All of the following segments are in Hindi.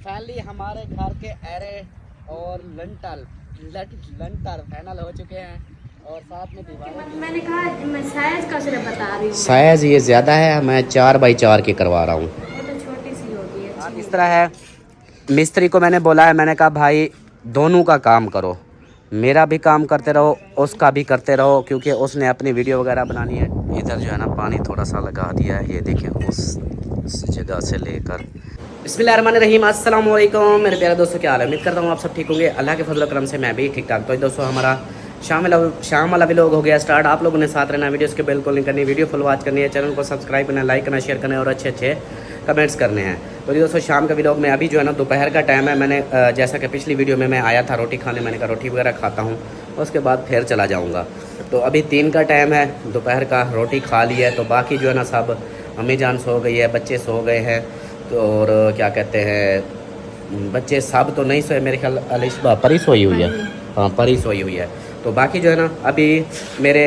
फाइनली हमारे घर के एरे और लंटर फाइनल हो चुके हैं और साथ में दीवारें। मैंने कहा मैं साइज का सिर्फ बता रही हूँ। साइज ये ज़्यादा है, मैं 4x4 की करवा रहा हूँ। वो तो छोटी सी होती है। बात इस तरह है, मिस्त्री को मैंने बोला है, मैंने कहा भाई दोनों का काम करो, मेरा भी काम करते रहो, उसका भी करते रहो, क्योंकि उसने अपनी वीडियो वगैरह बनानी है। इधर जो है ना पानी थोड़ा सा लगा दिया है, ये देखें उस जगह से लेकर। बिस्मिल्लाहिर्रहमानिर्रहीम, अस्सलाम वालेकुम मेरे प्यारे दोस्तों, क्या हाल है? उम्मीद करता हूँ आप सब ठीक होंगे। अल्लाह के फजल करम से मैं भी ठीक ठाक। तो दोस्तों हमारा शाम वाला व्लॉग हो गया स्टार्ट। आप लोगों ने साथ रहना, वीडियोस के बिल्कुल नहीं करनी, वीडियो फुल वॉच करनी है, चैनल को सब्सक्राइब करना, लाइक करना, शेयर करना और अच्छे कमेंट्स करने हैं। तो दोस्तों शाम का व्लॉग में अभी जो है ना दोपहर का टाइम है। मैंने जैसा कि पिछली वीडियो में मैं आया था रोटी खाने, मैंने कहा रोटी वगैरह खाता हूँ, उसके बाद फिर चला जाऊँगा। तो अभी 3 का टाइम है दोपहर का, रोटी खा ली है। तो बाकी जो है ना सब अम्मी जान सो गई है, बच्चे सो गए हैं, तो और क्या कहते हैं, बच्चे सब तो नहीं सोए, मेरे ख्याल अलिशबा परी सोई हुई है। हाँ परी सोई हुई है। तो बाकी जो है ना अभी मेरे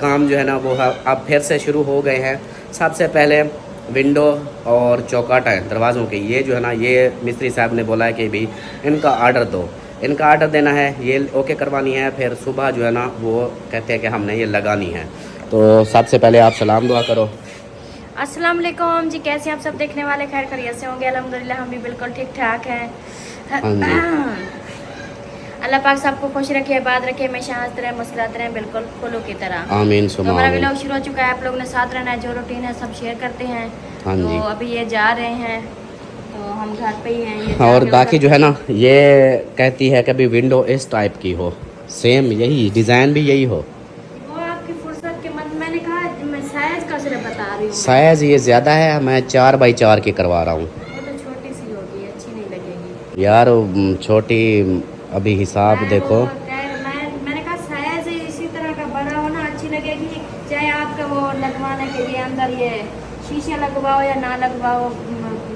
काम जो है ना वो अब फिर से शुरू हो गए हैं। सबसे पहले विंडो और चौकाट है दरवाज़ों के, ये जो है ना ये मिस्त्री साहब ने बोला है कि भाई इनका आर्डर दो, इनका आर्डर देना है, ये ओके करवानी है। फिर सुबह जो है ना वो कहते हैं कि हमने ये लगानी है। तो सबसे पहले आप सलाम दुआ करो। अस्सलाम वालेकुम जी, कैसे आप सब देखने वाले? खैर खैरियत से होंगे? अल्हम्दुलिल्लाह हम भी बिल्कुल ठीक ठाक हैं। अल्लाह पाक सबको खुश रखे, आबाद रखे, हमेशा हंसते रहें, मुस्कुराते रहें, बिल्कुल फूलों की तरह। आमीन तो सुमा हमारा आमीन। व्लॉग शुरू हो चुका है, आप लोगों ने साथ रहना है, जो रूटीन है सब शेयर करते हैं। हाँ तो जी। अभी ये जा रहे हैं, तो हम घर पे ही हैं। ये और जाके बाकी उधर- जो है ना ये कहती है कि भाई विंडो इस टाइप की हो, सेम यही डिज़ाइन भी यही हो। वो आपकी फुर्सत के मन, मैंने कहा मैं साइज का सिर्फ बता रही हूँ। साइज़ ये ज़्यादा है, मैं 4x4 की करवा रहा हूँ। वो तो छोटी सी होगी, अच्छी नहीं लगेगी यार छोटी, अभी हिसाब देखो। मैंने कहा साइज इसी तरह का बड़ा हो ना अच्छी लगेगी। चाहे आपका वो लगवाने के लिए अंदर ये शीशे लगवाओ या ना लगवाओ,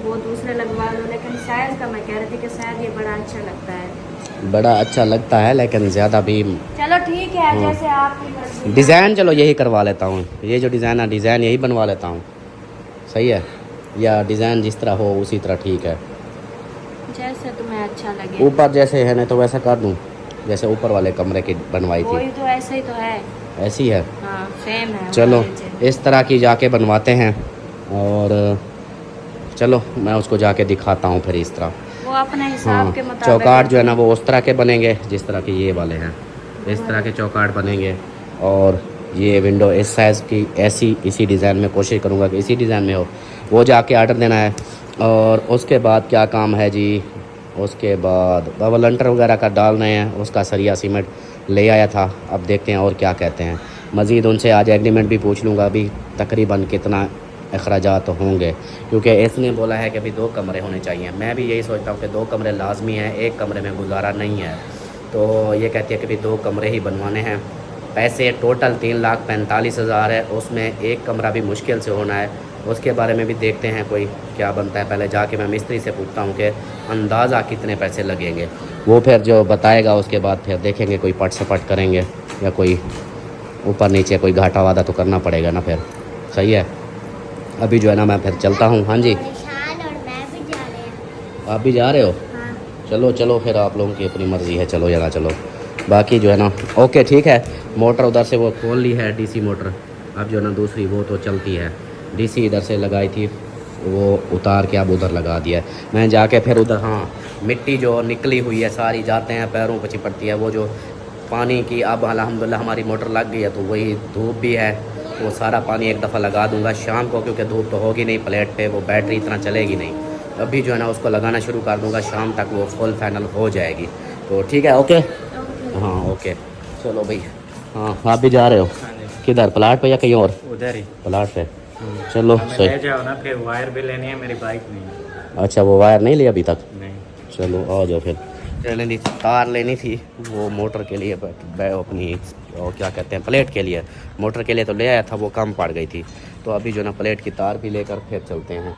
वो दूसरे लगवा लो, लेकिन साइज का मैं कह रही थी कि शायद ये बड़ा अच्छा लगता है। बड़ा अच्छा लगता है लेकिन ज़्यादा भी। चलो ठीक है, जैसे आपकी मर्जी। डिज़ाइन चलो यही करवा लेता हूँ, ये जो डिज़ाइन है डिज़ाइन यही बनवा लेता हूँ, सही है? या डिज़ाइन जिस तरह हो उसी तरह ठीक है, जैसे तुम्हें अच्छा लगे। ऊपर जैसे है ना तो वैसा कर दूँ, जैसे ऊपर वाले कमरे की बनवाई थी वही तो, ऐसा ही तो है। ऐसी है। हाँ सेम है। चलो हमारे इस तरह की जाके बनवाते हैं, और चलो मैं उसको जाके दिखाता हूँ फिर इस तरह। वो अपने हिसाब हाँ के मुताबिक चौकाट जो है ना वो उस तरह के बनेंगे जिस तरह के ये वाले हैं, इस तरह के चौकाट बनेंगे। और ये विंडो इस साइज़ की ऐसी इसी डिज़ाइन में कोशिश करूँगा कि इसी डिज़ाइन में हो। वो जाके आर्डर देना है। और उसके बाद क्या काम है जी, उसके बाद बाबा लंटर वगैरह का डाल रहे हैं, उसका सरिया सीमेंट ले आया था, अब देखते हैं और क्या कहते हैं। मज़ीद उनसे आज एग्रीमेंट भी पूछ लूँगा अभी तकरीबन कितना अखराजात होंगे, क्योंकि इसने बोला है कि अभी 2 कमरे होने चाहिए। मैं भी यही सोचता हूँ कि 2 कमरे लाजमी हैं, एक कमरे में गुजारा नहीं है। तो ये कहती है कि भाई 2 कमरे ही बनवाने हैं। पैसे टोटल 3,45,000 है, उसमें एक कमरा भी मुश्किल से होना है। उसके बारे में भी देखते हैं कोई क्या बनता है। पहले जाके मैं मिस्त्री से पूछता हूँ कि अंदाज़ा कितने पैसे लगेंगे, वो फिर जो बताएगा उसके बाद फिर देखेंगे कोई पट सपट करेंगे या कोई ऊपर नीचे कोई घाटा वादा तो करना पड़ेगा ना फिर, सही है? अभी जो है ना मैं फिर चलता हूँ। हाँ जी और मैं भी जा रहे हैं। आप भी जा रहे हो? हाँ। चलो चलो फिर आप लोगों की अपनी मर्ज़ी है, चलो या ना चलो। बाकी जो है ना ओके ठीक है। मोटर उधर से वो खोल ली है, डीसी मोटर। अब जो है ना दूसरी वो तो चलती है, डीसी इधर से लगाई थी वो उतार के अब उधर लगा दिया है। मैं जाके फिर उधर, हाँ मिट्टी जो निकली हुई है सारी जाते हैं पैरों पर चिपटती है, वो जो पानी की अब अल्हम्दुलिल्लाह हमारी मोटर लग गई है, तो वही धूप भी है, वो सारा पानी एक दफ़ा लगा दूंगा शाम को, क्योंकि धूप तो होगी नहीं प्लेट पे, वो बैटरी इतना चलेगी नहीं। अभी जो है ना उसको लगाना शुरू कर दूंगा, शाम तक वो फुल फाइनल हो जाएगी। तो ठीक है ओके। हाँ ओके चलो भाई। हाँ आप भी जा रहे हो? किधर, प्लाट पे या कहीं और? उधर ही प्लाट पे। चलो हमें सही। ले जाओ ना, फिर वायर भी लेनी है, मेरी बाइक नहीं। अच्छा वो वायर नहीं लिया अभी तक? नहीं चलो आ जाओ फिर। लेनी तार लेनी थी वो मोटर के लिए, अपनी और क्या कहते हैं प्लेट के लिए। मोटर के लिए तो ले आया था, वो कम पड़ गई थी, तो अभी जो ना प्लेट की तार भी लेकर फिर चलते हैं।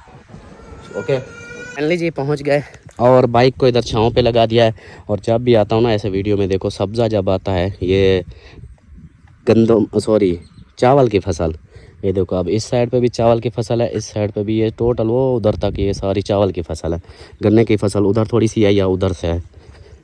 ओके फाइनली जी पहुंच गए, और बाइक को इधर छाँव पे लगा दिया है। और जब भी आता हूँ ना ऐसे वीडियो में देखो, सब्ज़ा जब आता है ये गंदम सॉरी चावल की फसल, ये देखो अब इस साइड पे भी चावल की फसल है, इस साइड पे भी, ये टोटल वो उधर तक ये सारी चावल की फसल है। गन्ने की फसल उधर थोड़ी सी है या उधर से है,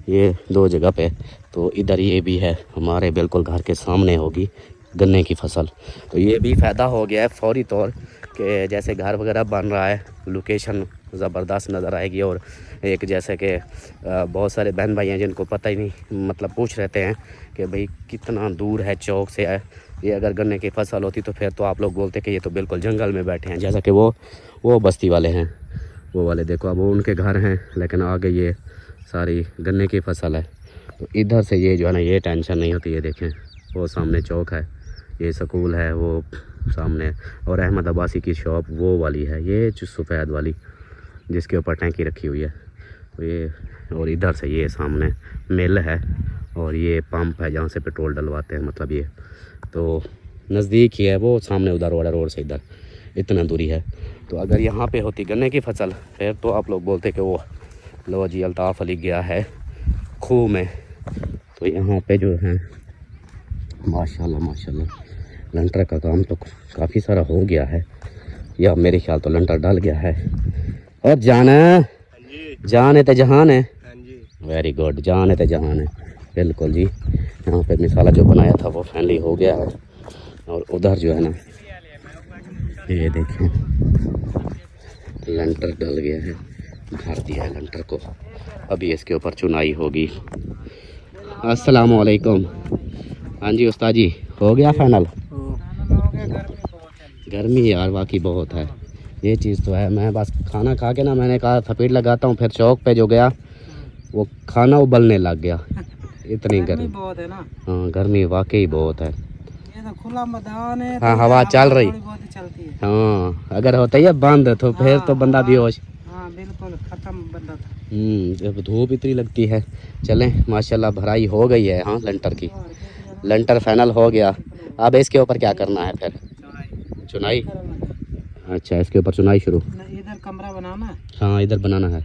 ये दो जगह पे। तो इधर ये भी है, हमारे बिल्कुल घर के सामने होगी गन्ने की फसल। तो ये भी फ़ायदा हो गया है फौरी तौर कि जैसे घर वगैरह बन रहा है, लोकेशन ज़बरदस्त नज़र आएगी। और एक जैसे कि बहुत सारे बहन भाई हैं जिनको पता ही नहीं, मतलब पूछ रहते हैं कि भाई कितना दूर है चौक से है ये। अगर गन्ने की फसल होती तो फिर तो आप लोग बोलते कि ये तो बिल्कुल जंगल में बैठे हैं, जैसा कि वो बस्ती वाले हैं, वो वाले देखो अब वो उनके घर हैं, लेकिन आगे ये सारी गन्ने की फसल है। तो इधर से ये जो है ना, ये टेंशन नहीं होती। ये देखें वो सामने चौक है, ये स्कूल है वो सामने, और अहमद अब्बासी की शॉप वो वाली है, ये जो सफ़ेद वाली जिसके ऊपर टैंकी रखी हुई है। तो ये, और इधर से ये सामने मिल है, और ये पंप है जहाँ से पेट्रोल डलवाते हैं, मतलब ये तो नज़दीक ही है वो सामने, उधर वाला रोड से इधर इतना दूरी है। तो अगर यहाँ पे होती गन्ने की फसल फिर तो आप लोग बोलते कि वो लो जी अल्ताफ़ अली गया है खूह में। तो यहाँ पे जो है माशाल्लाह माशाल्लाह लंटर का काम तो काफ़ी सारा हो गया है, या मेरे ख्याल तो लंटर डल गया है। और जान है तो जहान है, वेरी गुड, जान है तो जहान है, बिल्कुल जी। यहाँ पे मिसाला जो बनाया था वो फाइनली हो गया है। और उधर जो है ना, ये देखें लंटर डल गया है, भर दिया है लंटर को, अभी इसके ऊपर चुनाई होगी। अस्सलाम वालेकुम। हाँ जी उस्ताद जी, हो गया फाइनल? गर्मी यार वाकई बहुत है, ये चीज़ तो है। मैं बस खाना खा के ना, मैंने कहा थपेट लगाता हूँ, फिर चौक पे जो गया वो खाना उबलने लग गया, इतनी गर्मी बहुत है ना। हाँ गर्मी वाकई बहुत है। ये तो खुला मैदान है, हाँ तो हवा चल रही, बहुत ही चलती है। हाँ अगर होता है बंद तो फिर तो बंदा बेहोश। हाँ बिल्कुल खत्म बंदा था। जब धूप इतनी लगती है। चलें माशाल्लाह भराई हो गई है हाँ लंटर की, लंटर फाइनल हो गया। अब इसके ऊपर क्या करना है फिर? चुनाई। अच्छा इसके ऊपर चुनाई शुरू। इधर कमरा बनाना है। हाँ इधर बनाना है,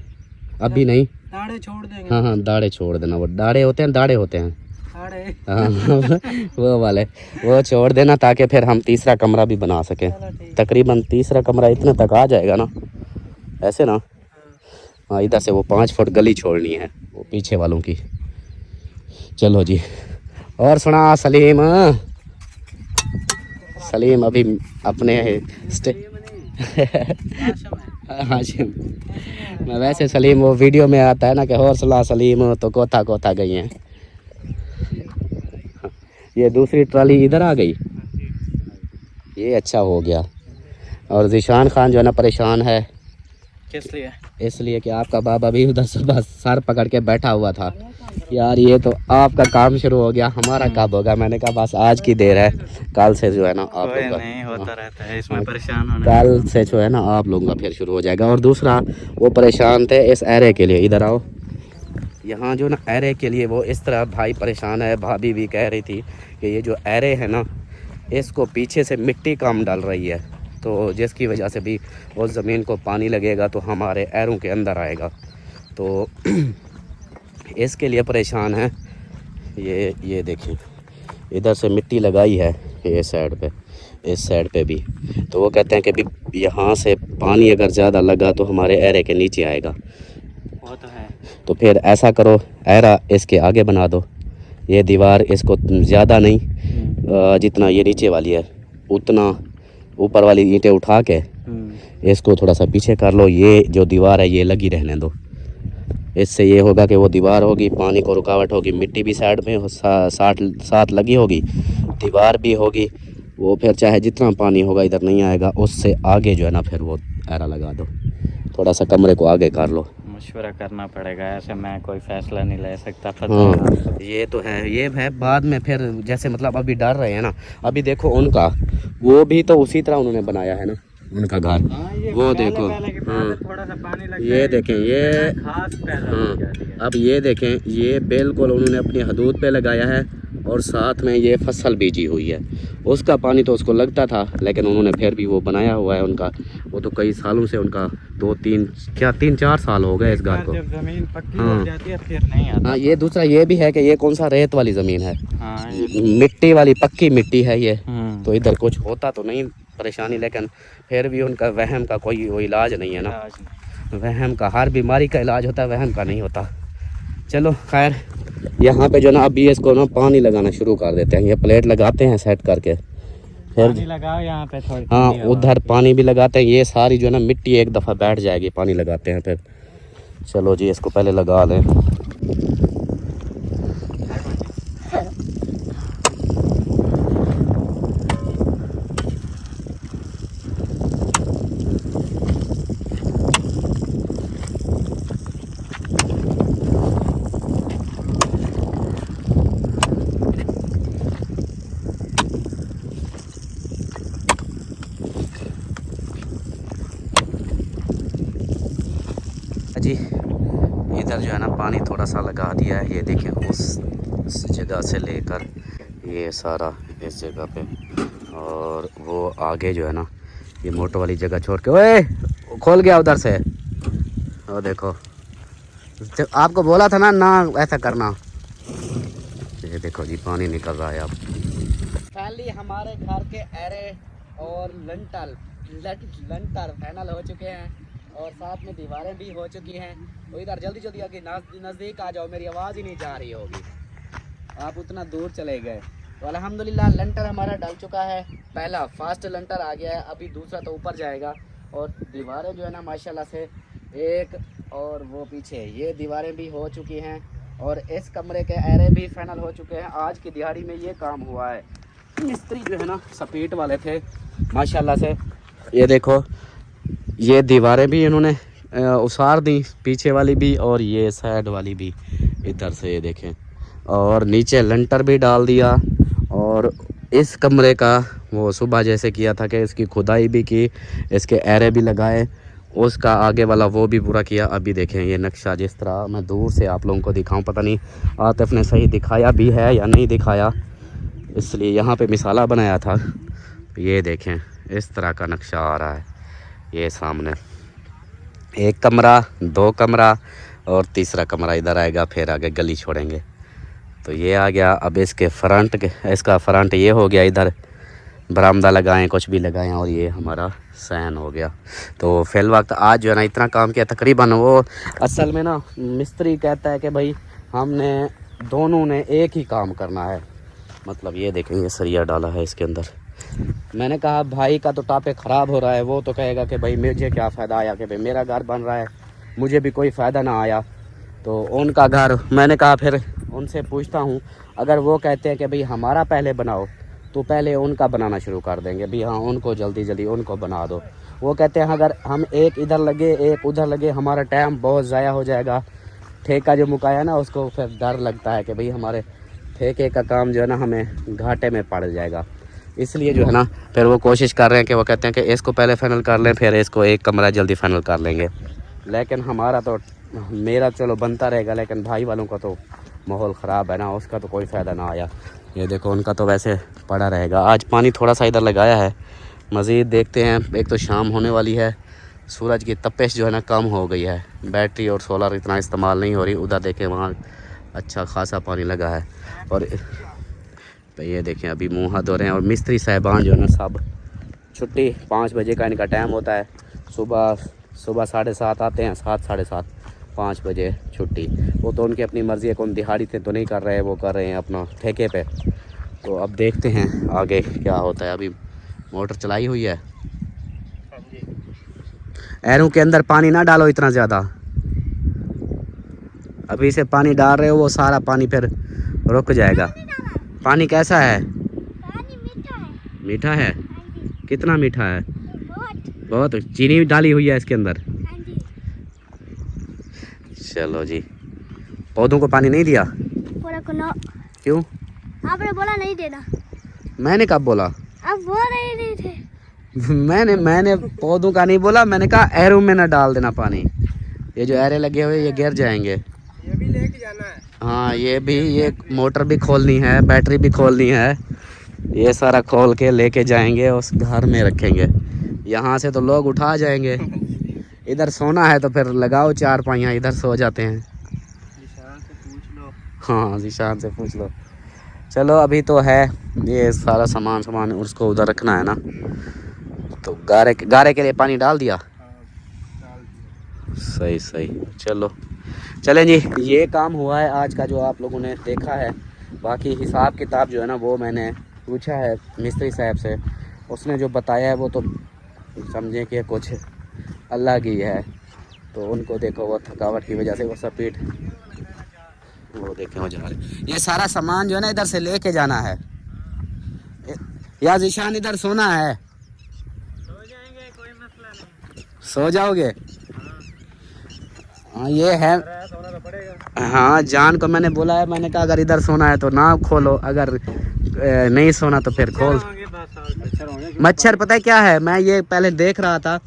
अभी नहीं, दाढ़े छोड़ देंगे। हाँ हाँ दाढ़े छोड़ देना, वो दाढ़े होते हैं, दाढ़े होते हैं दाढ़े। हाँ वो वाले वो छोड़ देना, ताकि फिर हम तीसरा कमरा भी बना सकें। तकरीबन तीसरा कमरा इतना तक आ जाएगा ना, ऐसे ना। हाँ इधर से वो 5 फुट गली छोड़नी है वो पीछे वालों की। चलो जी, और सुना सलीम? सलीम अभी अपने हाशिम, मैं वैसे सलीम वो वीडियो में आता है ना कि और सुना सलीम तो कोथा कोथा गई हैं। ये दूसरी ट्रॉली इधर आ गई, ये अच्छा हो गया। और ज़ीशान खान जो है ना परेशान है, किस लिए? इसलिए कि आपका बाबा भी उधर सुबह सर पकड़ के बैठा हुआ था। यार ये तो आपका काम शुरू हो गया, हमारा कब होगा? मैंने कहा बस आज की देर है, कल से जो है ना आप लोगों का नहीं होता रहता है इसमें परेशान होना। कल से जो है ना आप लोगों का फिर शुरू हो जाएगा। और दूसरा वो परेशान थे इस एरे के लिए, इधर आओ, यहाँ जो ना एरे के लिए वो इस तरह भाई परेशान है। भाभी भी कह रही थी कि ये जो एरे है ना, इसको पीछे से मिट्टी कम डल रही है, तो जिसकी वजह से भी उस ज़मीन को पानी लगेगा तो हमारे एरों के अंदर आएगा, तो इसके लिए परेशान है। ये देखें इधर से मिट्टी लगाई है ये साइड पे, इस साइड पे भी, तो वो कहते हैं कि भी यहाँ से पानी अगर ज़्यादा लगा तो हमारे एरे के नीचे आएगा। वो तो है। तो फिर ऐसा करो, एरा इसके आगे बना दो, ये दीवार इसको ज़्यादा नहीं, जितना ये नीचे वाली है उतना ऊपर वाली ईंटें उठा के इसको थोड़ा सा पीछे कर लो। ये जो दीवार है ये लगी रहने दो, इससे ये होगा कि वो दीवार होगी, पानी को रुकावट होगी, मिट्टी भी साइड में साथ लगी होगी, दीवार भी होगी, वो फिर चाहे जितना पानी होगा इधर नहीं आएगा। उससे आगे जो है ना फिर वो एरा लगा दो, थोड़ा सा कमरे को आगे कर लो। मशवरा करना पड़ेगा, ऐसे मैं कोई फैसला नहीं ले सकता। हाँ ये तो है, ये है बाद में फिर जैसे मतलब अभी डर रहे हैं ना, अभी देखो उनका वो भी तो उसी तरह उन्होंने बनाया है ना उनका घर। वो देखो थोड़ा सा पानी लग ये देखें, ये घास पैदा हाँ अब ये देखें, ये बिल्कुल उन्होंने अपनी हदूद पे लगाया है, और साथ में ये फसल बीजी हुई है। उसका पानी तो उसको लगता था, लेकिन उन्होंने फिर भी वो बनाया हुआ है उनका, वो तो कई सालों से उनका 3-4 साल हो गए इस घर को। जब जमीन पक्की हो जाती है फिर नहीं आता। हाँ ये दूसरा ये भी है कि ये कौन सा रेत वाली ज़मीन है, हाँ मिट्टी वाली पक्की मिट्टी है ये, तो तो इधर कुछ होता तो नहीं परेशानी, लेकिन फिर भी उनका वहम का कोई वो इलाज नहीं है ना। इलाज नहीं। वहम का हर बीमारी का इलाज होता है, वहम का नहीं होता। चलो खैर, यहाँ पे जो ना अभी इसको ना पानी लगाना शुरू कर देते हैं। ये प्लेट लगाते हैं सेट करके, फिर पानी लगाओ यहाँ पे थोड़ी। हाँ ठंडी हवा उधर आती है। पानी भी लगाते हैं। ये सारी जो है ना मिट्टी एक दफ़ा बैठ जाएगी, पानी लगाते हैं फिर। चलो जी, इसको पहले लगा लें। जी इधर जो है ना पानी थोड़ा सा लगा दिया है। ये देखें, उस जगह से लेकर ये सारा इस जगह पे, और वो आगे जो है ना ये मोटर वाली जगह छोड़ के, ओए खोल गया उधर से। वो देखो, तो आपको बोला था ना ऐसा करना। ये देखो जी, पानी निकल रहा है अब। फाइनली हमारे घर के एरे और लंटर फाइनल हो चुके हैं, और साथ में दीवारें भी हो चुकी हैं। तो इधर जल्दी जल्दी आके नज़दीक आ जाओ, मेरी आवाज़ ही नहीं जा रही होगी, आप उतना दूर चले गए। तो अल्हम्दुलिल्लाह लंटर हमारा डल चुका है। पहला फर्स्ट लंटर आ गया है, अभी दूसरा तो ऊपर जाएगा। और दीवारें जो है ना माशाल्लाह से, एक और वो पीछे ये दीवारें भी हो चुकी हैं, और इस कमरे के एरे भी फाइनल हो चुके हैं। आज की दिहाड़ी में ये काम हुआ है। मिस्त्री जो है ना सपेट वाले थे माशाल्लाह से। ये देखो, ये दीवारें भी इन्होंने उसार दी, पीछे वाली भी और ये साइड वाली भी इधर से, ये देखें। और नीचे लंटर भी डाल दिया, और इस कमरे का वो सुबह जैसे किया था कि इसकी खुदाई भी की, इसके एरे भी लगाए, उसका आगे वाला वो भी पूरा किया। अभी देखें ये नक्शा, जिस तरह मैं दूर से आप लोगों को दिखाऊं, पता नहीं आतिफ ने सही दिखाया भी है या नहीं दिखाया, इसलिए यहाँ पे मिसाला बनाया था। ये देखें इस तरह का नक्शा आ रहा है। ये सामने एक कमरा, दो कमरा और तीसरा कमरा इधर आएगा, फिर आगे गली छोड़ेंगे। तो ये आ गया। अब इसके फ्रंट के, इसका फ्रंट ये हो गया, इधर बरामदा लगाएं, कुछ भी लगाएं, और ये हमारा सहन हो गया। तो फिल वक्त आज जो है ना इतना काम किया तकरीबन। वो असल में ना मिस्त्री कहता है कि भाई हमने दोनों ने एक ही काम करना है। मतलब ये देखें, ये सरिया डाला है इसके अंदर। मैंने कहा भाई का तो टापे ख़राब हो रहा है, वो तो कहेगा कि भाई मुझे क्या फ़ायदा आया, कि भाई मेरा घर बन रहा है, मुझे भी कोई फ़ायदा ना आया। तो उनका घर, मैंने कहा फिर उनसे पूछता हूँ, अगर वो कहते हैं कि भाई हमारा पहले बनाओ, तो पहले उनका बनाना शुरू कर देंगे भी, हाँ उनको जल्दी जल्दी उनको बना दो। वो कहते हैं अगर हम एक इधर लगे एक उधर लगे, हमारा टाइम बहुत ज़ाया हो जाएगा। ठेका जो मुकाया ना, उसको फिर डर लगता है कि भाई हमारे ठेके का काम जो है ना हमें घाटे में पड़ जाएगा। इसलिए जो है ना फिर वो कोशिश कर रहे हैं कि वो कहते हैं कि इसको पहले फाइनल कर लें, फिर इसको एक कमरा जल्दी फाइनल कर लेंगे। लेकिन हमारा तो, मेरा चलो बनता रहेगा, लेकिन भाई वालों का तो माहौल ख़राब है ना, उसका तो कोई फ़ायदा ना आया। ये देखो उनका तो वैसे पड़ा रहेगा। आज पानी थोड़ा सा इधर लगाया है, मज़ीद देखते हैं। एक तो शाम होने वाली है, सूरज की तपिश जो है ना कम हो गई है, बैटरी और सोलर इतना इस्तेमाल नहीं हो रही। उधर देखें वहाँ अच्छा खासा पानी लगा है। और तो ये देखें अभी मुँह हाथ धो रहे हैं। और मिस्त्री साहिबान जो है ना सब छुट्टी, 5 बजे का इनका टाइम होता है। सुबह 7:30 आते हैं, 7 साढ़े 7, 5 बजे छुट्टी। वो तो उनकी अपनी मर्ज़ी है, कौन दिहाड़ी से तो नहीं कर रहे हैं, वो कर रहे हैं अपना ठेके पे। तो अब देखते हैं आगे क्या होता है। अभी मोटर चलाई हुई है। एरों के अंदर पानी ना डालो इतना ज़्यादा, अभी से पानी डाल रहे हो वो सारा पानी फिर रुक जाएगा। पानी कैसा है? पानी मीठा है। मीठा है? हाँ जी। कितना मीठा है? बहुत। बहुत। चीनी डाली हुई है इसके अंदर? हाँ जी। चलो जी। पौधों को पानी नहीं दिया? पूरा को ना। क्यों? आपने बोला नहीं देना। मैंने कब बोला? आप बोल रहे नहीं थे। मैंने पौधों का नहीं बोला, मैंने कहा एरों में ना डाल देना पानी। ये जो एरे लगे हुए ये गिर जाएंगे। ये भी लेके जाना है। हाँ ये भी, ये मोटर भी खोलनी है, बैटरी भी खोलनी है। ये सारा खोल के लेके जाएंगे, उस घर में रखेंगे। यहाँ से तो लोग उठा जाएंगे। इधर सोना है तो फिर लगाओ 4 पाइयाँ, इधर सो जाते हैं। निशान से पूछ लो। हाँ निशान से पूछ लो। चलो अभी तो है ये सारा सामान उसको उधर रखना है ना। तो गारे के लिए पानी डाल दिया। डाल दिया। सही सही, चलो चलें जी। ये काम हुआ है आज का जो आप लोगों ने देखा है। बाकी हिसाब किताब जो है ना वो मैंने पूछा है मिस्त्री साहब से, उसने जो बताया है वो तो समझे कि कुछ अलग ही है। तो उनको देखो वो थकावट की वजह से वो सब पीठ वो देखें वो जा रहे। ये सारा सामान जो है ना इधर से लेके जाना है। या ज़ीशान इधर सोना है? सो जाएंगे, कोई मसला नहीं। सो जाओगे? हाँ ये है। सोना तो पड़ेगा। हाँ जान को मैंने बोला है, मैंने कहा अगर इधर सोना है तो ना खोलो, अगर नहीं सोना तो फिर खोल। मच्छर पता है क्या है, मैं ये पहले देख रहा था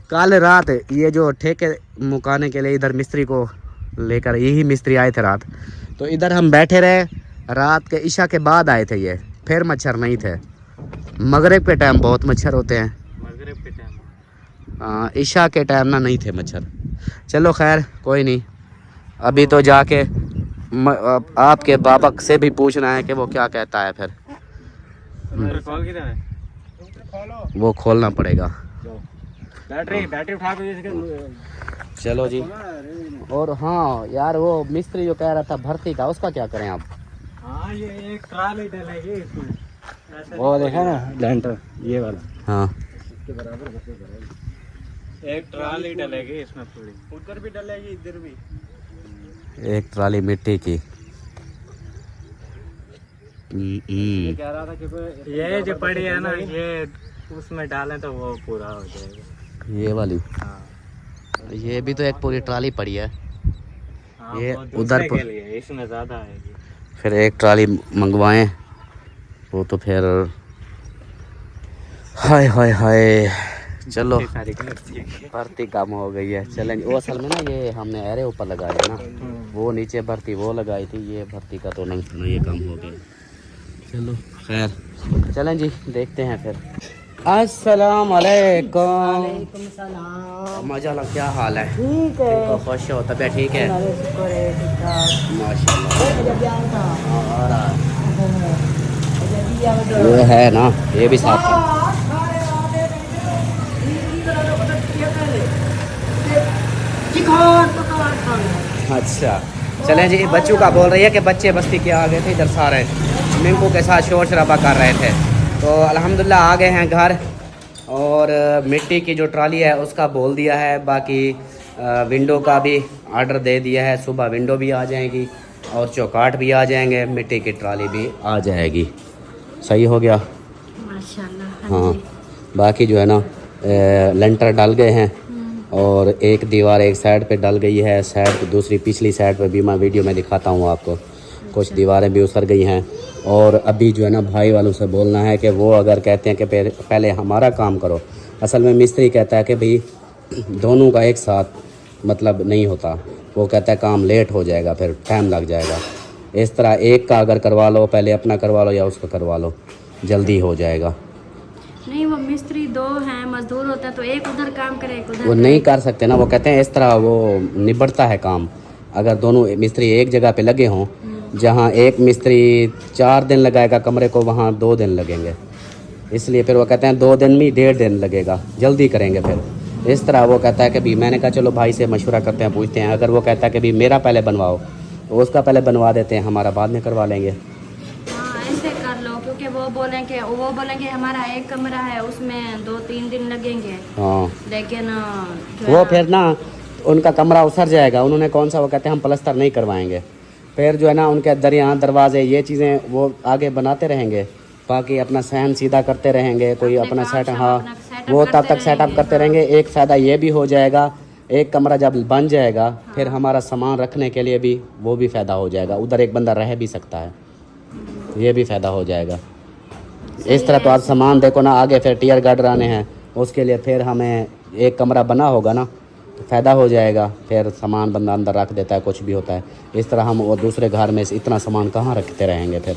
कल रात, ये जो ठेके मुकाने के लिए इधर मिस्त्री को लेकर यही मिस्त्री आए थे रात, तो इधर हम बैठे रहे रात के इशा के बाद आए थे ये, फिर मच्छर नहीं थे। मगरिब के टाइम बहुत मच्छर होते हैं, मगरिब के टाइम। हाँ इशा के टाइम ना नहीं थे मच्छर। चलो खैर कोई नहीं, अभी तो जाके आपके बाबा से भी पूछना है कि वो क्या कहता है। फिर कॉल किधर है? खोलो। वो खोलना पड़ेगा। बैटरी उठा के। चलो जी। और हाँ यार वो मिस्त्री जो कह रहा था भर्ती का, उसका क्या करें आप? हाँ ये एक ट्राली डलेगी इसमें, वो देखा ना लेंटर ये वाला, हाँ इसके बराबर एक ट्राली डलेगी इसमें पूरी। उधर भी डलेगी इधर भी। एक ट्राली मिट्टी की। कह रहा था कि ये जो पड़ी है ना ये उसमें डालें तो वो पूरा हो जाएगा। ये वाली, हाँ ये भी तो एक पूरी ट्राली पड़ी है। हाँ, ये वो दूसरे उधर के लिए इसमें ज़्यादा आएगी। फिर एक ट्राली मंगवाएं वो तो फिर हाय हाय हाय। चलो भर्ती कम हो गई है। चलेंगे वो असल में ना ये हमने एरे ऊपर लगाया ना, वो नीचे भर्ती वो लगाई थी, ये भर्ती का तो नहीं ये कम हो गया। चलो खैर चलें जी, देखते हैं फिर। अस्सलाम वालेकुम। मजा क्या हाल है? ठीक है, तो खुश हो, तबीयत ठीक है? माशाल्लाह। ये है ना, ये भी साथ है। अच्छा चलें जी। बच्चों का बोल रही है कि बच्चे बस्ती के आ गए थे इधर सारे, मिंकू के साथ शोर शराबा कर रहे थे। तो अल्हम्दुलिल्लाह आ गए हैं घर, और मिट्टी की जो ट्राली है उसका बोल दिया है, बाकी विंडो का भी ऑर्डर दे दिया है। सुबह विंडो भी आ जाएगी और चौकाट भी आ जाएंगे, मिट्टी की ट्राली भी आ जाएगी। सही हो गया माशाल्लाह। हाँ। बाकी जो है ना लेंटर डाल गए हैं, और एक दीवार एक साइड पे डल गई है, साइड दूसरी पिछली साइड पे भी मैं वीडियो में दिखाता हूँ आपको, कुछ दीवारें भी उतर गई हैं। और अभी जो है ना भाई वालों से बोलना है कि वो अगर कहते हैं कि पहले हमारा काम करो, असल में मिस्त्री कहता है कि भाई दोनों का एक साथ मतलब नहीं होता, वो कहता है काम लेट हो जाएगा, फिर टाइम लग जाएगा। इस तरह एक का अगर करवा लो, पहले अपना करवा लो या उसका करवा लो, जल्दी हो जाएगा। नहीं वो मिस्त्री दो हैं, मजदूर होता है तो एक उधर काम करे एक उधर वो नहीं कर सकते ना, वो कहते हैं इस तरह वो निबड़ता है काम। अगर दोनों मिस्त्री एक जगह पे लगे हों, जहाँ एक मिस्त्री 4 दिन लगाएगा कमरे को, वहाँ 2 दिन लगेंगे, इसलिए फिर वो कहते हैं 2 दिन में 1.5 दिन लगेगा, जल्दी करेंगे। फिर इस तरह वो कहता है कि भाई मैंने कहा चलो भाई से मशवरा करते हैं, पूछते हैं। अगर वो कहता है कि भाई मेरा पहले बनवाओ, तो उसका पहले बनवा देते हैं, हमारा बाद में करवा लेंगे। हाँ ऐसे कर लो, क्योंकि वो बोलेंगे हमारा एक कमरा है उसमें 2-3 दिन लगेंगे। हाँ लेकिन वो फिर ना उनका कमरा उसर जाएगा, उन्होंने कौन सा, वो कहते हैं हम प्लस्तर नहीं करवाएंगे। फिर जो है ना उनके दरिया दरवाजे ये चीज़ें वो आगे बनाते रहेंगे, बाकी अपना सहन सीधा करते रहेंगे, कोई अपना सेट, हाँ वो तब तक सेटअप करते रहेंगे। एक फ़ायदा ये भी हो जाएगा, एक कमरा जब बन जाएगा फिर हमारा सामान रखने के लिए भी वो भी फ़ायदा हो जाएगा, उधर एक बंदा रह भी सकता है, ये भी फ़ायदा हो जाएगा। इस तरह तो आप सामान देखो ना, आगे फिर टियर गार्डर आने हैं, उसके लिए फिर हमें एक कमरा बना होगा ना, तो फ़ायदा हो जाएगा, फिर सामान बंदा अंदर रख देता है, कुछ भी होता है। इस तरह हम वो दूसरे घर में इतना सामान कहाँ रखते रहेंगे फिर।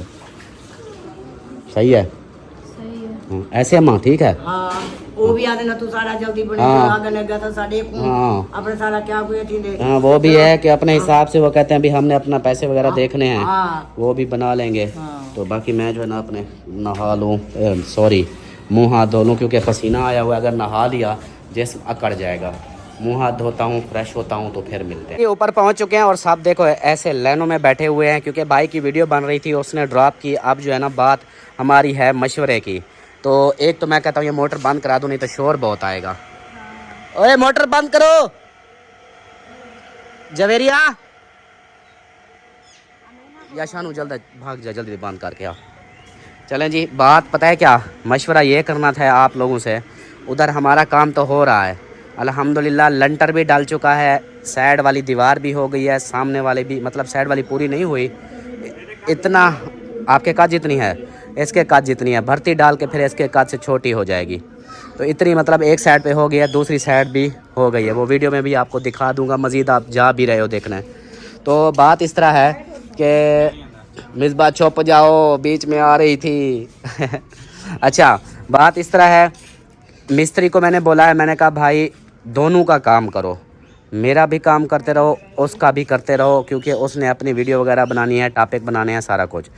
सही है, सही है। ऐसे माँ ठीक है। हाँ वो भी आने ना तू सारा जल्दी बने हाँ। आगे लग गया था साढ़े हाँ अपने सारा क्या हुए थी दे हाँ वो भी है कि अपने हिसाब से वो कहते हैं भी हमने अपना पैसे वगैरह देखने हैं, हाँ वो भी बना लेंगे। हाँ। तो बाकी मैं जो है ना अपने नहा लूँ, सॉरी मुंह हाथ धो लूँ क्योंकि पसीना आया हुआ है, अगर नहा लिया जिस्म अकड़ जाएगा। मुंह हाथ धोता हूँ, फ्रेश होता हूँ तो फिर मिलते हैं। ये ऊपर पहुँच चुके हैं और सब देखो ऐसे लाइनों में बैठे हुए हैं क्योंकि भाई की वीडियो बन रही थी, उसने ड्रॉप की। अब जो है ना बात हमारी है मशवरे की। तो एक तो मैं कहता हूँ ये मोटर बंद करा दूँ, नहीं तो शोर बहुत आएगा। ओए मोटर बंद करो जवेरिया, या शानू जल्द भाग जा, जल्दी बंद करके आ। चलें जी, बात पता है क्या, मशवरा ये करना था आप लोगों से। उधर हमारा काम तो हो रहा है अल्हम्दुलिल्लाह, लंटर भी डाल चुका है, साइड वाली दीवार भी हो गई है, सामने वाले भी, मतलब साइड वाली पूरी नहीं हुई, इतना आपके काज जितनी है इसके काज जितनी है, भर्ती डाल के फिर इसके काज से छोटी हो जाएगी। तो इतनी मतलब एक साइड पे हो गई है, दूसरी साइड भी हो गई है। वो वीडियो में भी आपको दिखा दूंगा, मज़ीद आप जा भी रहे हो देखने। तो बात इस तरह है कि मिसबा छुप जाओ, बीच में आ रही थी अच्छा, बात इस तरह है, मिस्त्री को मैंने बोला है, मैंने कहा भाई दोनों का काम करो, मेरा भी काम करते रहो, उसका भी करते रहो, क्योंकि उसने अपनी वीडियो वगैरह बनानी है, टॉपिक बनाने हैं, सारा कुछ।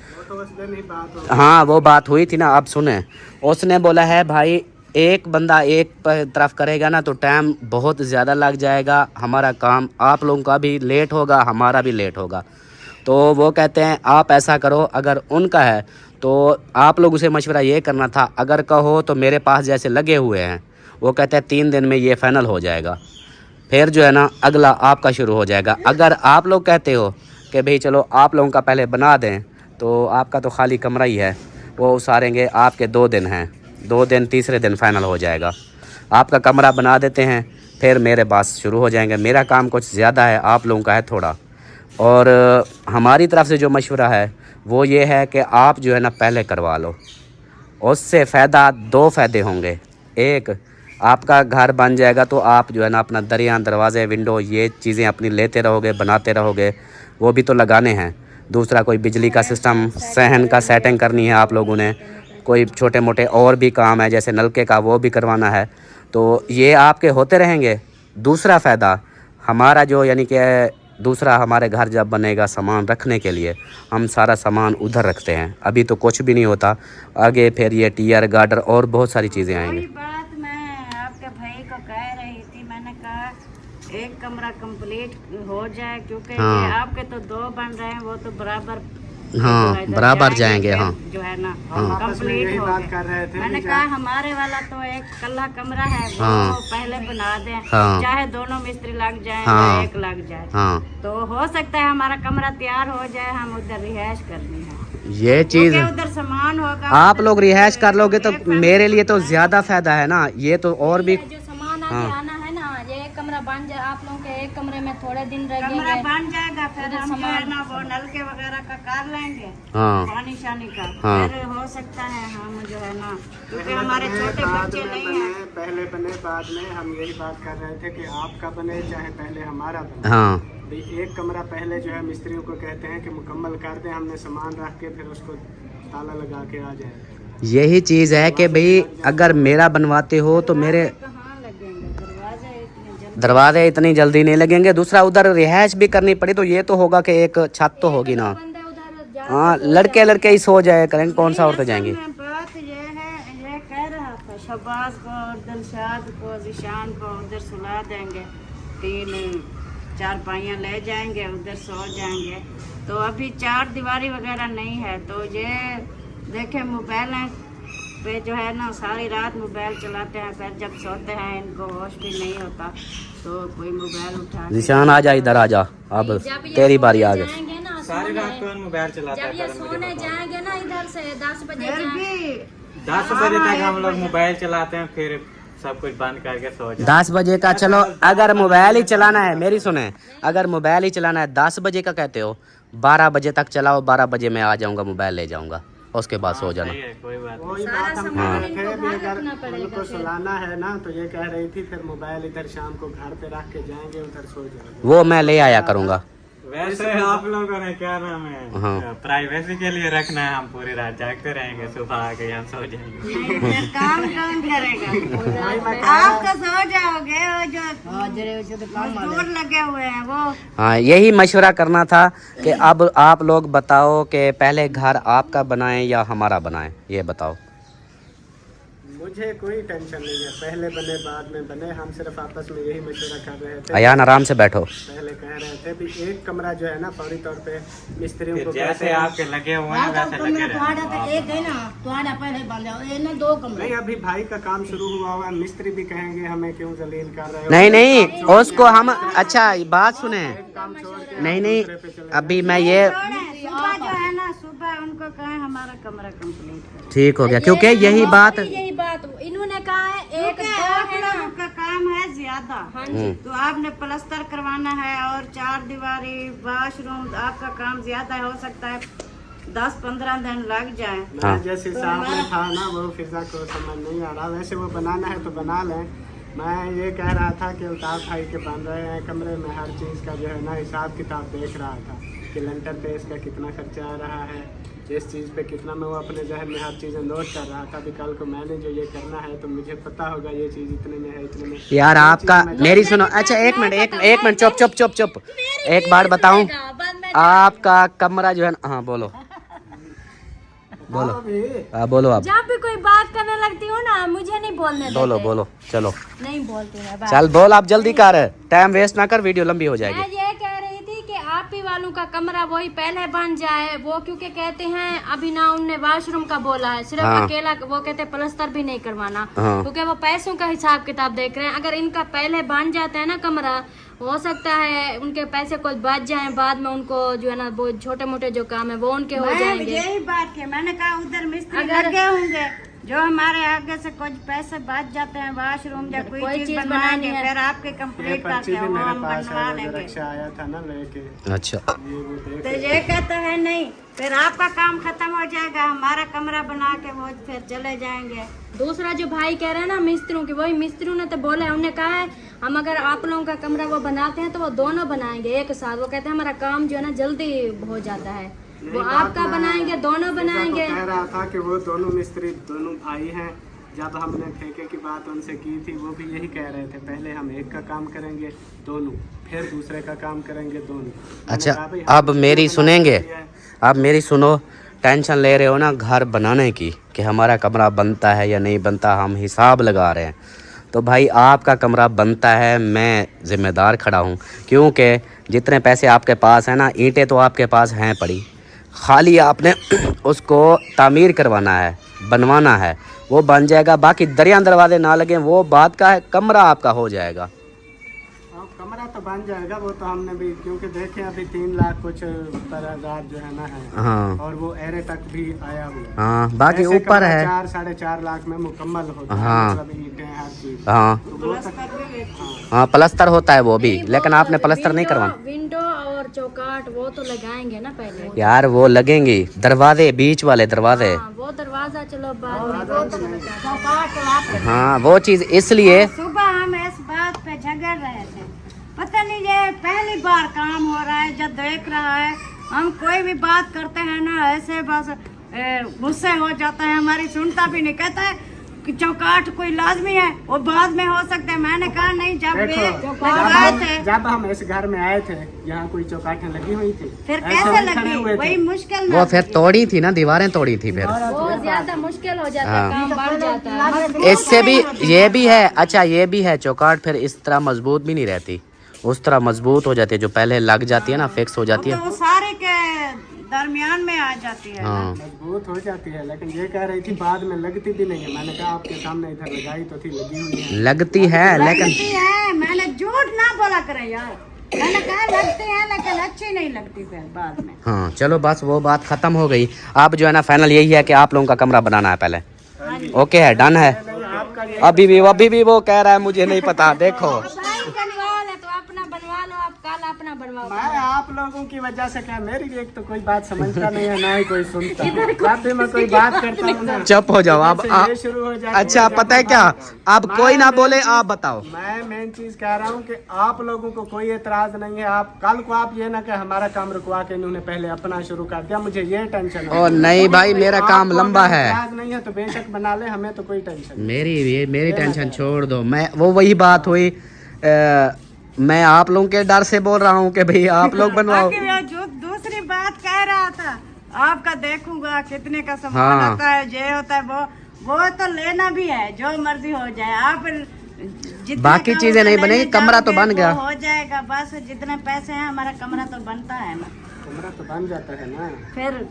हाँ वो बात हुई थी ना, अब सुने। उसने बोला है भाई एक बंदा एक तरफ करेगा ना तो टाइम बहुत ज़्यादा लग जाएगा, हमारा काम आप लोगों का भी लेट होगा, हमारा भी लेट होगा। तो वो कहते हैं आप ऐसा करो, अगर उनका है तो आप लोगों से मशवरा ये करना था, अगर कहो तो मेरे पास जैसे लगे हुए हैं, वो कहते हैं 3 दिन में ये फाइनल हो जाएगा, फिर जो है ना अगला आपका शुरू हो जाएगा। अगर आप लोग कहते हो कि भाई चलो आप लोगों का पहले बना दें, तो आपका तो खाली कमरा ही है, वो उसारेंगे, आपके 2 दिन हैं, 2 दिन तीसरे दिन फाइनल हो जाएगा। आपका कमरा बना देते हैं, फिर मेरे पास शुरू हो जाएंगे। मेरा काम कुछ ज़्यादा है, आप लोगों का है थोड़ा। और हमारी तरफ से जो मशवरा है वो ये है कि आप जो है ना पहले करवा लो, उससे फ़ायदा 2 फ़ायदे होंगे। एक, आपका घर बन जाएगा तो आप जो है ना अपना दरिया, दरवाज़े, विंडो, ये चीज़ें अपनी लेते रहोगे, बनाते रहोगे, वो भी तो लगाने हैं। दूसरा, कोई बिजली का सिस्टम, सहन का सेटिंग करनी है आप लोगों ने, कोई छोटे मोटे और भी काम है जैसे नलके का, वो भी करवाना है। तो ये आपके होते रहेंगे। दूसरा फ़ायदा हमारा जो, यानी कि दूसरा, हमारे घर जब बनेगा सामान रखने के लिए, हम सारा सामान उधर रखते हैं, अभी तो कुछ भी नहीं होता, आगे फिर ये टीयर, गार्डर और बहुत सारी चीज़ें आएंगी। बात मैं आपके भाई को कह रही थी, मैंने कहा एक कमरा कंप्लीट हो जाए, क्योंकि हाँ। ये आपके तो 2 बन रहे हैं, वो तो बराबर हाँ बराबर जाएंगे। हाँ जो है ना हाँ। कंप्लीट हो बात गए। कर रहे थे, मैंने कहा हमारे वाला तो एक कल्ला कमरा है, वो हाँ। पहले बना दें, हाँ। चाहे दोनों मिस्त्री लग जाए, हाँ। या एक लग जाए, हाँ, तो हो सकता है हमारा कमरा तैयार हो जाए, हम उधर रिहाइश करनी है, ये चीज़ क्योंकि उधर सामान होगा। आप लोग रिहाइश कर लोगे तो मेरे लिए तो ज़्यादा फ़ायदा है ना। ये तो और भी जो सामान आगे हाँ। आना है ना, ये एक कमरा बन जाए, आप लोगों के एक कमरे में थोड़े दिन कमरा लगेंगे। बन जाएगा, फिर उधर हम जो है सामान- ना वो नलके वगैरह का कर लेंगे, हाँ पानी शानी का, हाँ। फिर हो सकता है हम जो है ना, क्योंकि हमारे छोटे बच्चे नहीं हैं। पहले बने बाद में हम यही बात कर रहे थे कि आपका बने चाहे पहले हमारा बने। हाँ भाई एक कमरा पहले जो है मिस्त्रियों को कहते हैं कि मुकम्मल कर दें, हमने सामान रख के फिर उसको ताला लगा के आ जाए। यही चीज़ है कि भाई अगर मेरा बनवाते हो तो मेरे कहाँ लगेंगे दरवाजे, इतने जल्दी दरवाजे इतनी जल्दी नहीं लगेंगे। दूसरा, उधर रिहाइश भी करनी पड़ी तो ये तो होगा कि एक छत तो होगी ना। बंदे उधर जा, हाँ, लड़के लड़के ही सो जाए करेंगे, कौन सा औरतें जाएंगी। में बात ये है, ये कह रहा था शहबाज को और दिलशाद को, जिशान को उधर सुला देंगे, 3-4 पाइयाँ ले जाएंगे, उधर सो जाएंगे। तो अभी 4 दीवारी वगैरह नहीं है, तो ये देखे मोबाइल पे जो है ना सारी रात मोबाइल चलाते हैं, फिर जब सोते हैं इनको होश भी नहीं होता, तो कोई मोबाइल उठा के- निशान आ जा, इधर आ जा, अब जब ये तेरी बारी सोने आ गई। जाएंगे ना, सारी रात सोने- तो मोबाइल चलाता जब ये है। सोने जाएंगे ना इधर से 10 बजे फिर जाएंगे। भी 10 बजे तक हम लोग मोबाइल चलाते हैं, फिर सब कुछ बंद करके सो जाते हैं। 10 बजे का चलो, अगर मोबाइल ही चलाना है, मेरी सुने, अगर मोबाइल ही चलाना है 10 बजे का कहते हो, 12 बजे तक चलाओ, 12 बजे मैं आ जाऊंगा, मोबाइल ले जाऊंगा, उसके बाद सो जाना। सही है, कोई बात नहीं। वही सारा बात हम सामान कह रहे थे इनको भी घर रखना अगर पड़ेगा उनको फिर। सुलाना है ना, तो ये कह रही थी फिर मोबाइल इधर शाम को घर पे रख के जाएंगे, उधर सो जाएंगे। वो मैं ले आया करूँगा। वैसे आप लोगों ने क्या नाम है, हाँ। प्राइवेसी के लिए रखना है, हम पूरी रात जागते रहेंगे, सुबह आके हम सो जाएंगे। नहीं, फिर काम कौन करेगा? आप तो सो जाओगे, वो जो मजदूर लगे हुए हैं वो। हाँ, यही मशवरा करना था कि अब आप लोग बताओ कि पहले घर आपका बनाएं या हमारा बनाएं, ये बताओ। मुझे कोई टेंशन नहीं है, पहले बने बाद में बने, हम सिर्फ आपस में यही मशवरा कर रहे थे। अयान आराम से बैठो। पहले कह रहे थे भी एक कमरा जो है ना फौरी तौर पे मिस्त्रियों को जैसे आपके लगे हुए हैं वैसे लगे रहे। एक है ना तुम्हारा पहले बन जाओ, ये ना 2 कमरे। नहीं, अभी भाई का काम शुरू हुआ हुआ है, मिस्त्री भी कहेंगे हमें क्यों जलील कर रहे हो। नहीं नहीं, उसको हम अच्छा बात सुने। काम छोड़ के नहीं नहीं, अभी मैं ये सुबह जो है ना, सुबह उनको कहें हमारा कमरा कंप्लीट करो। ठीक हो गया, क्योंकि यही बात इन्होंने कहा है एक लोगों का काम है ज्यादा। हाँ जी। तो आपने प्लास्टर करवाना है और 4 दीवारी वाशरूम, आपका काम ज्यादा हो सकता है 10-15 दिन लग जाए। हाँ। जैसे हिसाब में था ना वो फिजा को समझ नहीं आ रहा, वैसे वो बनाना है तो बना लें। मैं ये कह रहा था कि उतार भाई के बन रहे हैं कमरे में, हर चीज़ का जो है ना हिसाब किताब देख रहा था कि लेंटर पे इसका कितना खर्चा आ रहा है, इस चीज़ पे कितना, मैं वो अपने जहन में हर चीज़ें नोट कर रहा था। अभी कल को मैंने जो ये करना है तो मुझे पता होगा ये चीज़ इतने में है, इतने में। यार आपका मेरी सुनो। अच्छा एक मिनट चुप चुप चुप चुप। एक बात बताऊं, आपका कमरा जो है ना, हाँ बोलो बोलो, हाँ बोलो आप। जब भी कोई बात करने लगती हो ना, मुझे नहीं बोलने देते। बोलो बोलो चलो, नहीं बोलती मैं बात। चल बोल, आप जल्दी कर, टाइम वेस्ट ना कर, वीडियो लंबी हो मैं जाएगी। ये कह रही थी कि आप ही वालों का कमरा वही पहले बन जाए, वो क्योंकि कहते हैं अभी ना उनने वॉशरूम का बोला है, सिर्फ हाँ। अकेला, वो कहते हैं प्लास्टर भी नहीं करवाना, हाँ। क्योंकि वो पैसों का हिसाब किताब देख रहे हैं। अगर इनका पहले बन जाता है ना कमरा, हो सकता है उनके पैसे कुछ बच जाए, बाद में उनको जो है ना वो छोटे मोटे जो काम है वो उनके हो जाएंगे। यही बात है, मैंने कहा उधर मिस्त्री अगर- लगे होंगे, जो हमारे आगे से कुछ पैसे बच जाते हैं वाशरूम या कोई चीज बनाएंगे, है। फिर आपके ये कंप्लीट पर्ची करके भी वो मेरे हम पास बनवा है, वो जो लेंगे। रक्षा आया था ना लेके, अच्छा ये वो देख तो ये कहता है नहीं, फिर आपका काम खत्म हो जाएगा, हमारा कमरा बना के वो फिर चले जाएंगे। दूसरा जो भाई कह रहे हैं ना मिस्त्रियों की, वही मिस्त्रियों ने तो बोला है, उन्होंने कहा है हम अगर आप लोगों का कमरा वो बनाते हैं तो वो दोनों बनाएंगे एक साथ। वो कहते हैं हमारा काम जो है ना जल्दी हो जाता है, वो आपका बनाएंगे, दोनों बनाएंगे। कह रहा था कि वो दोनों मिस्त्री दोनों भाई हैं। जब हमने ठेके की बात उनसे की थी वो भी यही कह रहे थे, पहले हम एक का काम करेंगे दोनों, फिर दूसरे का काम करेंगे दोनों। अच्छा, मैंने कहा, भाई, अब हम मेरी बना सुनेंगे, सकते हैं। आप मेरी सुनो। टेंशन ले रहे हो ना घर बनाने की कि हमारा कमरा बनता है या नहीं बनता, हम हिसाब लगा रहे हैं। तो भाई आपका कमरा बनता है, मैं ज़िम्मेदार खड़ा हूँ, क्योंकि जितने पैसे आपके पास हैं ना, ईंटें तो आपके पास हैं पड़ी, खाली आपने उसको तामीर करवाना है, बनवाना है, वो बन जाएगा। बाकी दरिया दरवाजे ना लगे वो बात का है, कमरा आपका हो जाएगा। हाँ, कमरा तो बन जाएगा, वो तो हमने भी, क्योंकि देखे अभी 3 लाख कुछ 70,000 जो है ना है, हाँ और वो एरे तक भी आया हुआ है। हाँ, बाकी ऐसे ऊपर कमरा है। 4-4.5 लाख में मुकम्मल होता है, हाँ। मतलब ईंटें हर चीज। हाँ तो वो तक, हाँ प्लस्तर होता है वो भी, लेकिन आपने प्लस्तर नहीं करवाना। विंडो और चौकाट वो तो लगाएंगे ना पहले। यार वो लगेंगे दरवाजे, बीच वाले दरवाजे। हाँ, वो दरवाजा चलो बाद में, वो तो लगा। हाँ वो चीज़ इसलिए। सुबह हम इस बात पे झगड़ रहे थे, पता नहीं ये पहली बार काम हो रहा है, जब देख रहा है हम कोई भी बात करते हैं ना ऐसे बस गुस्से हो जाता है, हमारी सुनता भी नहीं। कहता है कि चौकाट कोई लाजमी है, वो बाद में हो सकता है। मैंने कहा नहीं, जब देखो, वे जब आए हम- थे जब हम इस घर में आए थे यहाँ कोई चौकाटें लगी हुई थी, फिर ऐसे कैसे हम खड़े लगी, हुए थे। वही मुश्किल में वो फिर तोड़ी थी ना, दीवारें तोड़ी थी फिर। वो ज्यादा मुश्किल हो जाता हाँ। है, काम बढ़ जाता है। इससे भी ये भी है, अच्छा ये भी है, चौकाट फिर इस तरह मजबूत भी नहीं रहती, उस तरह मजबूत हो जाती है, जो पहले लग जाती है ना, फिक्स हो जाती तो है। वो सारे के दरमियान में आ जाती है। हाँ मजबूत हो जाती है, लेकिन ये कह रही थी बाद में लगती भी नहीं है। मैंने कहा आपके सामने इधर लगाई तो थी, लगी हुई है। लगती है लेकिन लगती है, मैंने झूठ ना बोला करें यार, मैंने कहा लगती है लेकिन अच्छी नहीं लगती फिर बाद में। हाँ चलो बस वो बात ख़त्म हो गई। अब जो है ना फाइनल यही है कि आप लोगों का कमरा बनाना है पहले। ओके है, डन है। अभी भी वो कह रहा है मुझे नहीं पता। देखो बनवाओ ले तो अपना बनवा लो, आप कल अपना बनवाओ। मैं आप लोगों की वजह से क्या, मेरी एक तो कोई बात समझता नहीं है, ना ही कोई सुनता। जब भी मैं कोई बात करता हूँ ना, चुप हो जाओ आप। इधर से ये शुरू हो जाती है। अच्छा पता है क्या, अब कोई ना बोले, आप बताओ। मैं मेन चीज कह रहा हूँ कि आप लोगों को कोई एतराज नहीं है। आप कल को आप ये ना कि हमारा काम रुकवा के इन्होंने पहले अपना शुरू कर दिया, मुझे ये टेंशन है। ओ नहीं भाई, मेरा काम आपको लंबा अगर है। एतराज नहीं है तो बेशक बना ले, हमें तो कोई टेंशन नहीं। मेरी टेंशन छोड़ दो। मैं वो वही बात हुई, मैं आप लोगों के डर से बोल रहा हूँ कि भाई आप लोग बनवाओ। बाकी मैं जो दूसरी बात कह रहा था, आपका देखूंगा कितने का सामान हाँ। आता है, ये होता है वो वो तो लेना भी है, जो मर्जी हो जाए। आप जितना बाकी काम चीजें नहीं लेने बनेगी, कमरा तो जाओगे बन गया। वो हो जाएगा, बस जितने पैसे हैं हमारा कमरा तो बनता है ना। कमरा तो बन जाता है ना। फिर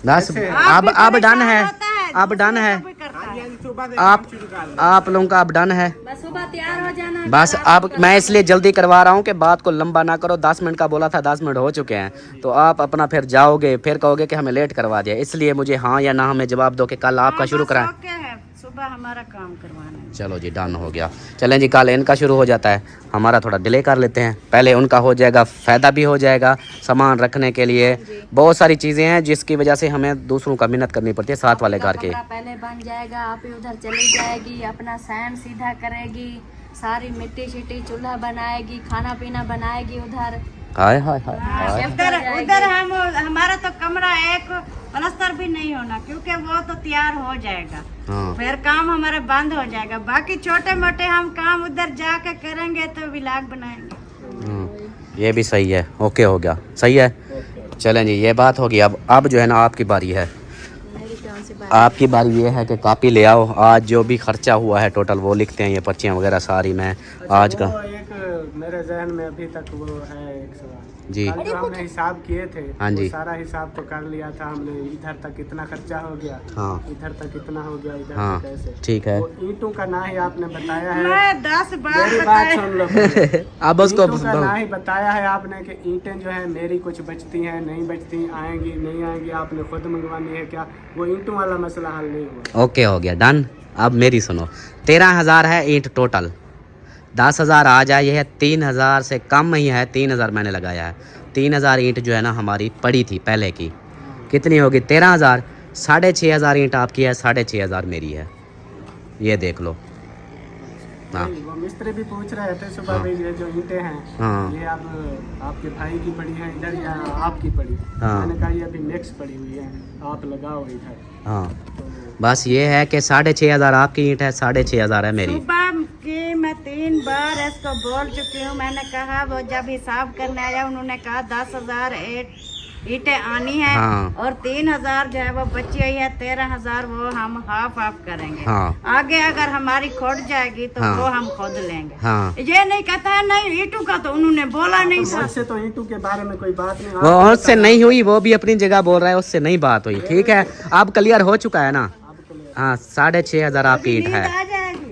बस आप भी अब डन है, परेशान होता है, अब डन है, दूसरे को भी करता है। आप लोगों का अब डन है। बस सुबह तैयार हो जाना। बस अब मैं इसलिए जल्दी करवा रहा हूँ कि बात को लंबा ना करो। 10 मिनट का बोला था, 10 मिनट हो चुके हैं, तो आप अपना फिर जाओगे, फिर कहोगे कि हमें लेट करवा दिया। इसलिए मुझे हाँ या ना हमें जवाब दो कि कल आपका शुरू कराएं। ओके है, सुबह हमारा काम करवाना है। चलो जी, डन हो गया। चलें जी, कल इनका शुरू हो जाता है, हमारा थोड़ा डिले कर लेते हैं। पहले उनका हो जाएगा, फ़ायदा भी हो जाएगा, सामान रखने के लिए बहुत सारी चीज़ें हैं जिसकी वजह से हमें दूसरों का मिन्नत करनी पड़ती है, साथ वाले घर के। कमरा पहले बन जाएगा, आप ही उधर चली जाएगी, अपना सैन सीधा करेगी, सारी मिट्टी शिट्टी चूल्हा बनाएगी, खाना पीना बनाएगी उधर। हाय हाय हाय हाय। उधर उधर हमारा तो कमरा एक प्लस्तर भी नहीं होना, क्योंकि वो तो तैयार हो जाएगा। हाँ फिर काम हमारा बंद हो जाएगा। बाकी छोटे मोटे हम काम उधर जाके करेंगे तो व्लॉग बनाएंगे। ये भी सही है, ओके हो गया, सही है। चलें जी, ये बात होगी। अब जो है ना आपकी बारी है। मेरी कौन सी बात? आपकी बारी ये है कि कॉपी ले आओ, आज जो भी खर्चा हुआ है टोटल वो लिखते हैं, ये पर्चियाँ वगैरह सारी मैं आज का। वो एक मेरे जहन में अभी तक वो है एक सवाल जी। कल जो हमने हिसाब किए थे, हाँ जी। वो सारा हिसाब तो कर लिया था हमने। इधर तक कितना खर्चा हो गया, हाँ इधर तक कितना हो गया, इधर हाँ, तक कैसे। ठीक है। वो ईंटों का ना ही आपने बताया है। मैं 10 बार मेरी बात बताया। सुन लो पहले। अब उसको ईंटों का ना ही बताया है आपने कि ईंटें जो है मेरी कुछ बचती हैं, नहीं बचती, आएंगी नहीं आएंगी, आपने खुद मंगवानी है क्या। वो ईंटों वाला मसला हल नहीं हुआ। ओके हो गया, डन। अब मेरी सुनो, 13,000 है ईंट टोटल, 10,000 आ जाए है, 3,000 से कम ही है, 3,000 मैंने लगाया है। 3,000 ईंट जो है ना हमारी पड़ी थी पहले की, कितनी होगी 13,000। 6,500 ईंट आपकी है, 6,500 मेरी है, ये देख लो। हाँ वो मिस्त्री भी पूछ रहे थे सुबह भी, ये जो ईंटें हैं हाँ ये अब आपके भाई की पड़ी है इधर या आपकी पड़ी। हाँ। मैंने कहा ये अभी मिक्स पड़ी हुई है, आप लगाओ इधर। हाँ, तो बस ये है कि 6,500 आपकी ईंट है, 6,500 है मेरी। सुबह की मैं 3 बार इसको बोल चुकी हूँ। मैंने कहा वो जब हिसाब करने आया उन्होंने कहा 10,000 ईंटें आनी है, हाँ। और 3,000 जो है वो बची हुई है, 13,000 वो हम हाफ करेंगे। हाँ आगे अगर हमारी खोट जाएगी तो हाँ। वो हम खुद लेंगे। हाँ, ये नहीं कहता है नहीं ईंटों का, तो उन्होंने बोला नहीं था। मुझसे तो ईंटों के बारे में कोई बात नहीं। वो उससे नहीं हुई, वो भी अपनी जगह बोल रहा है, उससे नहीं बात हुई। ठीक है, अब क्लियर हो चुका है ना। हाँ, 6,500 आपकी ईंट है, आ जाएगी।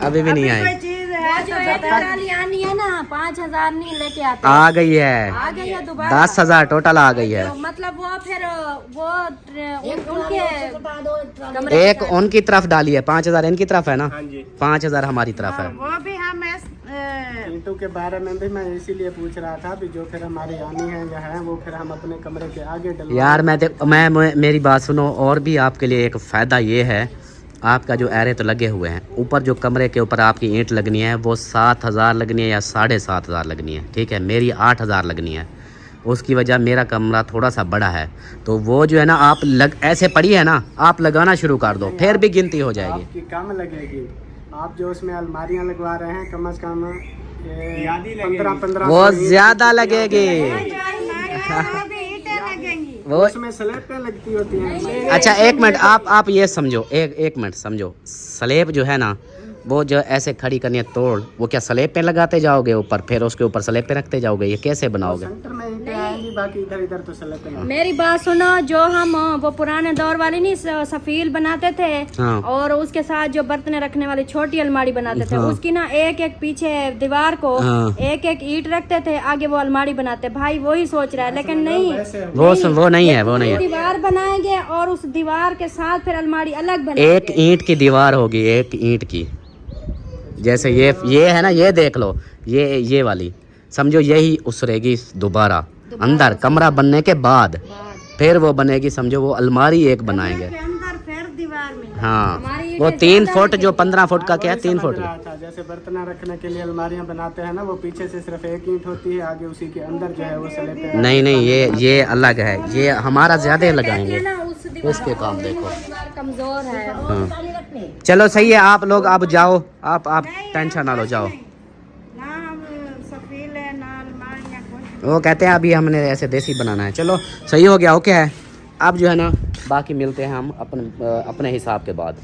अभी भी नहीं कोई आई। चीज वो है जो तो एक बता। ट्राली आनी है ना, 5,000 नहीं लेके आते। आ गई है, आ गई है दोबारा। 10,000 टोटल आ गई है। तो मतलब वो फिर वो उनके कमरे एक उनकी तरफ डाली है, 5,000 इनकी तरफ है ना, हाँ जी। 5,000 हमारी तरफ है। वो भी हम ईंटों के बारे में भी मैं इसीलिए पूछ रहा था भी, जो फिर हमारी आनी है या है वो फिर हम अपने कमरे के आगे डलवा। यार मैं मेरी बात सुनो, और भी आपके लिए एक फ़ायदा ये है, आपका जो एरे तो लगे हुए हैं, ऊपर जो कमरे के ऊपर आपकी ईंट लगनी है वो 7,000 लगनी है या 7,500 लगनी है। ठीक है, मेरी 8,000 लगनी है। उसकी वजह मेरा कमरा थोड़ा सा बड़ा है, तो वो जो है ना आप ऐसे पड़ी है ना, आप लगाना शुरू कर दो, फिर भी गिनती हो जाएगी। आपकी कम लगेगी। आप जो उसमें अलमारियां लगवा रहे हैं कम से कम 15 वो ज़्यादा लगेगी। वो लगेंगी। उसमें स्लैबें लगती होती हैं। अच्छा, एक मिनट, आप ये समझो, एक मिनट समझो। स्लेब जो है ना, वो जो ऐसे खड़ी करनी है तोड़, वो क्या स्लेब पे लगाते जाओगे ऊपर, फिर उसके ऊपर स्लेब पे रखते जाओगे, ये कैसे बनाओगे? सेंटर में ईंटें आएंगी, बाकी इधर इधर तो स्लैबें नहीं। मेरी बात सुनो, जो हम वो पुराने दौर वाली नहीं सफील बनाते थे, हाँ। और उसके साथ जो बर्तन रखने वाली छोटी अलमारी बनाते थे, हाँ। उसकी ना एक एक पीछे दीवार को हाँ। एक एक ईंट रखते थे, आगे वो अलमारी बनाते। भाई वही सोच रहा है, लेकिन नहीं, वो नहीं है, वो नहीं है। दीवार बनाएंगे और उस दीवार के साथ फिर अलमारी अलग बनाएंगे। एक ईंट की दीवार होगी, एक ईंट की, जैसे ये है ना, ये देख लो, ये वाली समझो, यही उसरेगी दोबारा अंदर कमरा बनने के बाद, फिर वो बनेगी, समझो वो अलमारी एक बनाएंगे। के अंदर फिर दीवार में हाँ, हमारी वो 3 फुट जो 15 फुट का क्या है, 3 समझ फुट। रहा था, जैसे बर्तन रखने के लिए अलमारियां बनाते हैं ना, वो पीछे से सिर्फ एक ईंट होती है, आगे उसी के अंदर जो है वो स्लैबें। नहीं, ये अलग है, ये हमारा ज्यादा लगाएंगे। ना उस दीवार इसके काम देखो। दीवार कमजोर है। हाँ। चलो सही है, आप लोग अब जाओ, आप टेंशन ना लो, जाओ। ना हम सफील है ना अलमारियां कुछ। वो कहते हैं अभी हमने ऐसे देसी बनाना है। चलो सही हो गया, ओके है, अब जो है ना बाकी मिलते हैं हम अपने हिसाब के बाद।